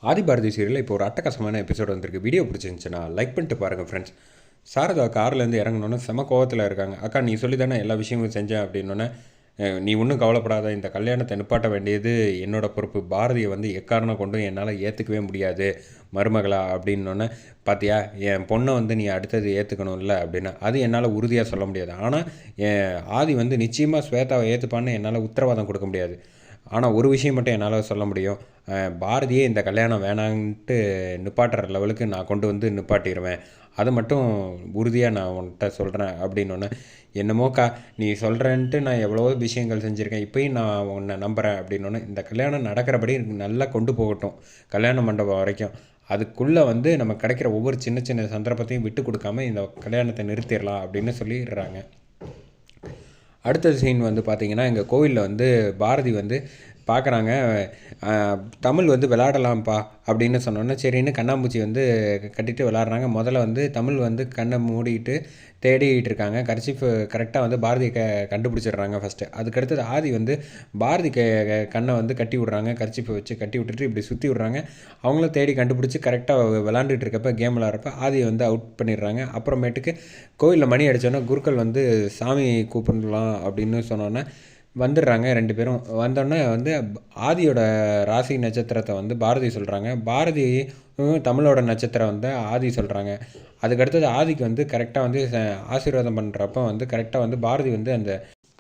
ஆதி பாரதி சீரியலில் இப்போ ஒரு அட்டகாசமான எபிசோட் வந்திருக்கு. வீடியோ பிடிச்சிருந்துச்சுன்னா லைக் பண்ணிட்டு பாருங்கள் ஃப்ரெண்ட்ஸ். சாரதா கார்லேருந்து இறங்கணுன்னு செம கோவத்தில் இருக்காங்க. அக்கா நீ சொல்லி தானே எல்லா விஷயமும் செஞ்சேன் அப்படின்னோன்னே, நீ ஒன்றும் கவலைப்படாத, இந்த கல்யாணத்தை நிப்பாட்ட வேண்டியது என்னோட பொறுப்பு. பாரதியை வந்து எக்காரணம் கொண்டும் என்னால் ஏற்றுக்கவே முடியாது மருமகளா அப்படின்னோன்னே, பார்த்தியா என் பொண்ணை வந்து நீ அடுத்தது ஏற்றுக்கணும்ல அப்படின்னா, அது என்னால் உறுதியாக சொல்ல முடியாது. ஆனால் என் ஆதி வந்து நிச்சயமாக ஸ்வேதாவை ஏற்றுப்பான்னு என்னால் உத்தரவாதம் கொடுக்க முடியாது. ஆனால் ஒரு விஷயம் மட்டும் என்னால் சொல்ல முடியும், பாரதியே இந்த கல்யாணம் வேணான்ட்டு நிப்பாட்டுற லெவலுக்கு நான் கொண்டு வந்து நிப்பாட்டிடுவேன். அது மட்டும் உறுதியாக நான் உன்கிட்ட சொல்கிறேன் அப்படின்னோடனே, என்னமோக்கா நீ சொல்கிறேன்ட்டு நான் எவ்வளோ விஷயங்கள் செஞ்சுருக்கேன், இப்போயும் நான் உன்னை நம்புகிறேன் அப்படின்னோடனே, இந்த கல்யாணம் நடக்கிறபடி நல்லா கொண்டு போகட்டும் கல்யாண மண்டபம் வரைக்கும். அதுக்குள்ளே வந்து நம்ம கிடைக்கிற ஒவ்வொரு சின்ன சின்ன சந்தர்ப்பத்தையும் விட்டு கொடுக்காம இந்த கல்யாணத்தை நிறுத்திடலாம் அப்படின்னு சொல்லிடுறாங்க. அடுத்த சீன் வந்து பார்த்திங்கன்னா, எங்கள் கோவிலில் வந்து பாரதி வந்து பார்க்குறாங்க. தமிழ் வந்து விளையாடலாம்ப்பா அப்படின்னு சொன்னோன்னே சரின்னு கண்ணாமூச்சி வந்து கட்டிட்டு விளாட்றாங்க. முதல்ல வந்து தமிழ் வந்து கண்ணை மூடிட்டு தேடிட்டு இருக்காங்க. கர்ச்சீஃப் கரெக்டாக வந்து பாரதி கண்டுபிடிச்சிடுறாங்க ஃபஸ்ட்டு. அதுக்கடுத்தது ஆதி வந்து பாரதி கண்ணை வந்து கட்டி விட்றாங்க. கர்ச்சீஃபை வச்சு கட்டி விட்டுட்டு இப்படி சுற்றி விட்றாங்க. அவங்களும் தேடி கண்டுபிடிச்சி கரெக்டாக விளாண்டுட்டு இருக்கப்போ கேம் விளாட்றப்ப ஆதியை வந்து அவுட் பண்ணிடுறாங்க. அப்புறமேட்டுக்கு கோவிலில் மணி அடித்தோன்னே குருக்கள் வந்து சாமி கூப்பிடலாம் அப்படின்னு சொன்னோன்னே வந்துடுறாங்க. 2 பேரும் வந்தோடனே வந்து ஆதியோட ராசி நட்சத்திரத்தை வந்து பாரதி சொல்கிறாங்க. பாரதி தமிழோட நட்சத்திரம் வந்து ஆதி சொல்கிறாங்க. அதுக்கடுத்தது ஆதிக்கு வந்து கரெக்டாக வந்து ஆசீர்வாதம் பண்ணுறப்ப வந்து கரெக்டாக வந்து பாரதி வந்து அந்த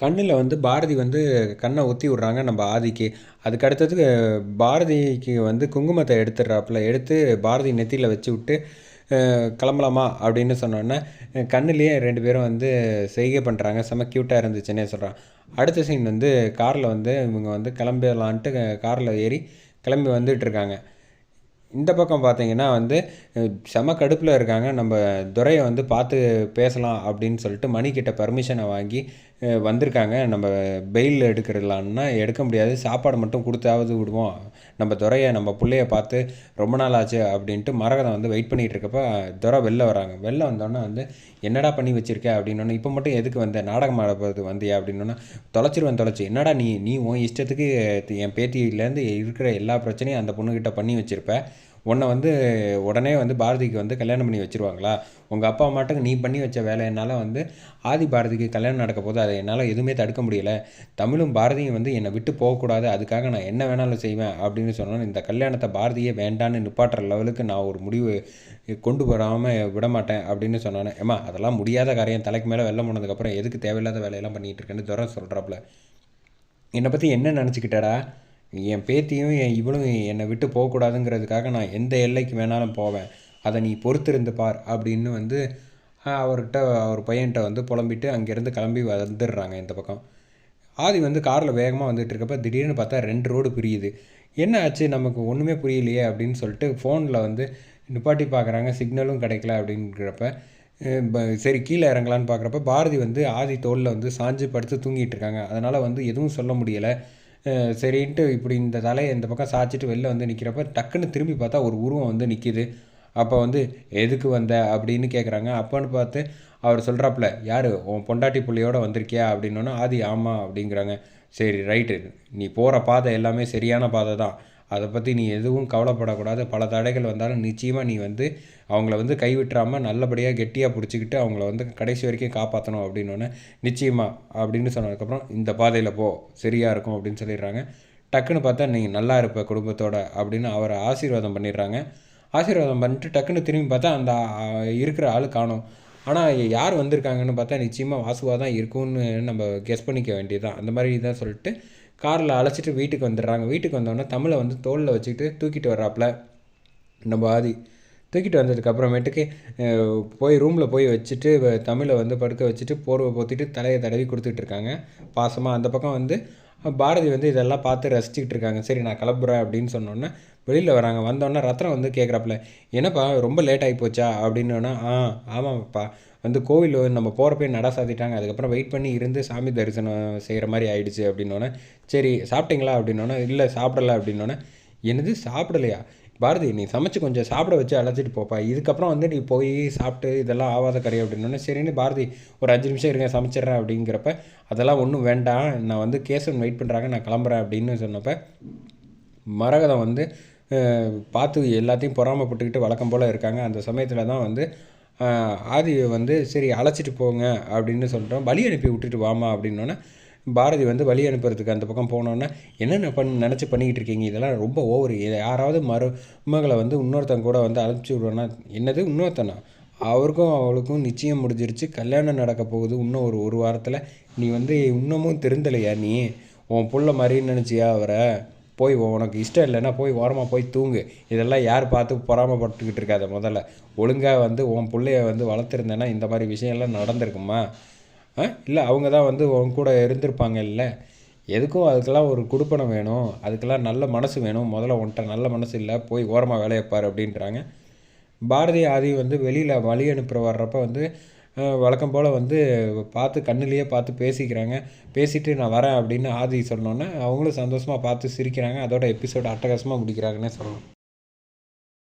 கண்ணில் வந்து பாரதி வந்து கண்ணை ஒத்தி விட்றாங்க நம்ம ஆதிக்கு. அதுக்கடுத்தது பாரதிக்கு வந்து குங்குமத்தை எடுத்துடுறாப்புல எடுத்து பாரதி நெத்தியில் வச்சு விட்டு கிளம்பலாமா அப்படின்னு சொன்னோன்னே கண்ணுலேயே 2 பேரும் வந்து செய்கை பண்ணுறாங்க. செம்ம க்யூட்டாக இருந்துச்சுன்னே சொல்கிறான். அடுத்த சீன் வந்து காரில் வந்து இவங்க வந்து கிளம்பிடலான்ட்டு காரில் ஏறி கிளம்பி வந்துட்டுருக்காங்க. இந்த பக்கம் பார்த்தீங்கன்னா வந்து செம கடுப்பில் இருக்காங்க. நம்ம துரையை வந்து பார்த்து பேசலாம் அப்படின்னு சொல்லிட்டு மணிக்கிட்ட பர்மிஷனை வாங்கி வந்திருக்காங்க. நம்ம பெயில் எடுக்கிறலான்னா எடுக்க முடியாது, சாப்பாடு மட்டும் கொடுத்தாவது விடுவோம், நம்ம துரையை நம்ம பிள்ளைய பார்த்து ரொம்ப நாள் ஆச்சு அப்படின்ட்டு மரகதம் வந்து வெயிட் பண்ணிகிட்டு இருக்கப்போ துரை வெளில வராங்க. வெளில வந்தோன்னே வந்து என்னடா பண்ணி வச்சுருக்க அப்படின்னோன்னே, இப்போ மட்டும் எதுக்கு வந்த நாடகம் ஆடப்போது வந்தியா அப்படின்னோன்னா, தொலைச்சி என்னடா நீ நீ உன் இஷ்டத்துக்கு என் பேத்தியிலேருந்து இருக்கிற எல்லா பிரச்சனையும் அந்த பொண்ணுக்கிட்ட பண்ணி வச்சுருப்ப, உன்னை வந்து உடனே வந்து பாரதிக்கு வந்து கல்யாணம் பண்ணி வச்சுருவாங்களா? உங்கள் அப்பா அம்மாட்டுக்கு நீ பண்ணி வச்ச வேலையினால் வந்து ஆதி பாரதிக்கு கல்யாணம் நடக்க போது அதை என்னால் எதுவுமே தடுக்க முடியலை. தமிழும் பாரதியும் வந்து என்னை விட்டு போகக்கூடாது, அதுக்காக நான் என்ன வேணாலும் செய்வேன் அப்படின்னு சொன்னோன்னு, இந்த கல்யாணத்தை பாரதியே வேண்டான்னு நிப்பாட்டுற லெவலுக்கு நான் ஒரு முடிவு கொண்டு வராமல் விடமாட்டேன் அப்படின்னு சொன்னோன்னே, ஏம்மா அதெல்லாம் முடியாத காரியம், தலைக்கு மேலே வெள்ளம் போனதுக்கப்புறம் எதுக்கு தேவையில்லாத வேலையெல்லாம் பண்ணிகிட்டு இருக்கேன்னு துரை சொல்கிறாப்புல. என்னை பற்றி என்ன நினச்சிக்கிட்டடா, என் பேத்தியும் இவளும் என்னை விட்டு போகக்கூடாதுங்கிறதுக்காக நான் எந்த எல்லைக்கு வேணாலும் போவேன், அதை நீ பொறுத்திருந்து பார் அப்படின்னு வந்து அவர்கிட்ட அவர் பையன்கிட்ட வந்து புலம்பிட்டு அங்கேருந்து கிளம்பி வந்துடுறாங்க. இந்த பக்கம் ஆதி வந்து காரில் வேகமாக வந்துட்டு இருக்கப்போ திடீர்னு பார்த்தா 2 ரோடு பிரியுது. என்ன ஆச்சு நமக்கு ஒன்றுமே புரியலையே அப்படின்னு சொல்லிட்டு ஃபோனில் வந்து நிப்பாட்டி பார்க்குறாங்க. சிக்னலும் கிடைக்கல அப்படிங்கிறப்ப சரி கீழே இறங்கலான்னு பார்க்குறப்ப பாரதி வந்து ஆதி தோளில் வந்து சாஞ்சு படுத்து தூங்கிட்டு இருக்காங்க. அதனால் வந்து எதுவும் சொல்ல முடியலை. சரின்ட்டு இப்படி இந்த தலையை இந்த பக்கம் சாய்ச்சிட்டு வெளில வந்து நிற்கிறப்ப டக்குன்னு திரும்பி பார்த்தா ஒரு உருவம் வந்து நிற்கிது. அப்போ வந்து எதுக்கு வந்த அப்படின்னு கேட்குறாங்க. அப்போன்னு பார்த்து அவர் சொல்கிறாப்புல, யார் உன் பொண்டாட்டி புள்ளையோடு வந்திருக்கியா அப்படின்னோன்னா ஆதி ஆமாம் அப்படிங்கிறாங்க. சரி ரைட்டு, நீ போகிற பாதை எல்லாமே சரியான பாதை தான், அதை பற்றி நீ எதுவும் கவலைப்படக்கூடாது. பல தடைகள் வந்தாலும் நிச்சயமாக நீ வந்து அவங்கள வந்து கைவிட்டுறாமல் நல்லபடியாக கெட்டியாக பிடிச்சிக்கிட்டு அவங்கள வந்து கடைசி வரைக்கும் காப்பாற்றணும் அப்படின்னோடனே, நிச்சயமாக அப்படின்னு சொன்னதுக்கப்புறம் இந்த பாதையில் போ சரியாக இருக்கும் அப்படின்னு சொல்லிடுறாங்க. டக்குன்னு பார்த்தா நீங்கள் நல்லா இருப்ப குடும்பத்தோட அப்படின்னு அவரை ஆசீர்வாதம் பண்ணிடுறாங்க. ஆசீர்வாதம் பண்ணிட்டு டக்குன்னு திரும்பி பார்த்தா அந்த இருக்கிற ஆள் காணோம். ஆனால் யார் வந்திருக்காங்கன்னு பார்த்தா நிச்சயமாக வாசுவாக தான் இருக்கும்னு நம்ம கெஸ் பண்ணிக்க வேண்டியது தான். அந்த மாதிரி தான் சொல்லிட்டு காரில் அழைச்சிட்டு வீட்டுக்கு வந்துடுறாங்க. வீட்டுக்கு வந்தோடனே தமிழை வந்து தோளில் வச்சுக்கிட்டு தூக்கிட்டு வர்றாப்புல நம்ம ஆதி. தூக்கிட்டு வந்ததுக்கப்புறமேட்டுக்கு போய் ரூமில் போய் வச்சுட்டு தமிழை வந்து படுக்க வச்சுட்டு போர்வை போத்திட்டு தலையை தடவி கொடுத்துட்ருக்காங்க பாசமாக. அந்த பக்கம் வந்து பாரதி வந்து இதெல்லாம் பார்த்து ரசிச்சுக்கிட்டு இருக்காங்க. சரி நான் கிளம்புறேன் அப்படின்னு சொன்னோன்னே வெளியில் வராங்க. வந்தோடனே ரத்னம் வந்து கேட்குறாப்புல, என்னப்பா ரொம்ப லேட் ஆகி போச்சா அப்படின்னோன்னா, ஆமாப்பா வந்து கோவில் நம்ம போகிறப்பே நட சாத்திட்டாங்க, அதுக்கப்புறம் வெயிட் பண்ணி இருந்து சாமி தரிசனம் செய்கிற மாதிரி ஆயிடுச்சு அப்படின்னோன்னே, சரி சாப்பிட்டீங்களா அப்படின்னோன்னே, இல்லை சாப்பிடலை அப்படின்னோன்னே, என்னது சாப்பிடலையா பாரதி, நீ சமைச்சு கொஞ்சம் சாப்பிட வச்சு அழைச்சிட்டு போப்பா, இதுக்கப்புறம் வந்து நீ போய் சாப்பிட்டு இதெல்லாம் ஆவாத கறி அப்படின்னோடனே, சரின்னு பாரதி ஒரு 5 நிமிஷம் இருங்க சமைச்சிட்றேன் அப்படிங்கிறப்ப, அதெல்லாம் ஒன்றும் வேண்டாம், நான் வந்து கேசவன் வெயிட் பண்ணுறாங்க, நான் கிளம்புறேன் அப்படின்னு சொன்னப்போ மரகதம் வந்து பார்த்து எல்லாத்தையும் பொறாமைப்பட்டுக்கிட்டு வழக்கம் போல் இருக்காங்க. அந்த சமயத்தில் தான் வந்து ஆதி வந்து சரி அழைச்சிட்டு போங்க அப்படின்னு சொல்லிட்டோம். வழி அனுப்பி விட்டுட்டு வாமா அப்படின்னோன்னே பாரதி வந்து வழி அனுப்புறதுக்கு அந்த பக்கம் போனோன்னே என்னென்ன நினச்சி பண்ணிக்கிட்டு இருக்கீங்க, இதெல்லாம் ரொம்ப ஓவர். யாராவது மருமகளை வந்து இன்னொருத்தங்க கூட வந்து அழைச்சி விடுவேன்னா என்னது இன்னொருத்தனா, அவருக்கும் அவளுக்கும் நிச்சயம் முடிஞ்சிருச்சு, கல்யாணம் நடக்க போகுது இன்னும் ஒரு வாரத்தில். நீ வந்து இன்னமும் திருந்தலையா, நீ உன் புள்ள மாதிரின்னு நினச்சியா அவரை? போய் உனக்கு இஷ்டம் இல்லைன்னா போய் ஓரமாக போய் தூங்கு. இதெல்லாம் யார் பார்த்து பொறாமப்பட்டுக்கிட்டு இருக்காத. முதல்ல ஒழுங்காக வந்து உன் பிள்ளைய வந்து வளர்த்துருந்தேன்னா இந்த மாதிரி விஷயம்லாம் நடந்திருக்குமா? இல்லை அவங்க தான் வந்து உன் கூட இருந்திருப்பாங்க. இல்லை எதுக்கும் அதுக்கெல்லாம் ஒரு குடுப்பனம் வேணும், அதுக்கெல்லாம் நல்ல மனசு வேணும். முதல்ல உன்கிட்ட நல்ல மனசு இல்லை, போய் ஓரமாக வேலையப்பார் அப்படின்றாங்க. பாரதி ஆதி வந்து வெளியில் வழி அனுப்புகிற வர்றப்போ வந்து வழக்கம் போல் வந்து பார்த்து கண்ணுலேயே பார்த்து பேசிக்கிறாங்க. பேசிவிட்டு நான் வரேன் அப்படின்னு ஆதி சொன்னோன்னே அவங்களும் சந்தோஷமாக பார்த்து சிரிக்கிறாங்க. அதோட எபிசோடு அட்டகாசமாக முடிக்கிறாங்கன்னே சொல்லலாம்.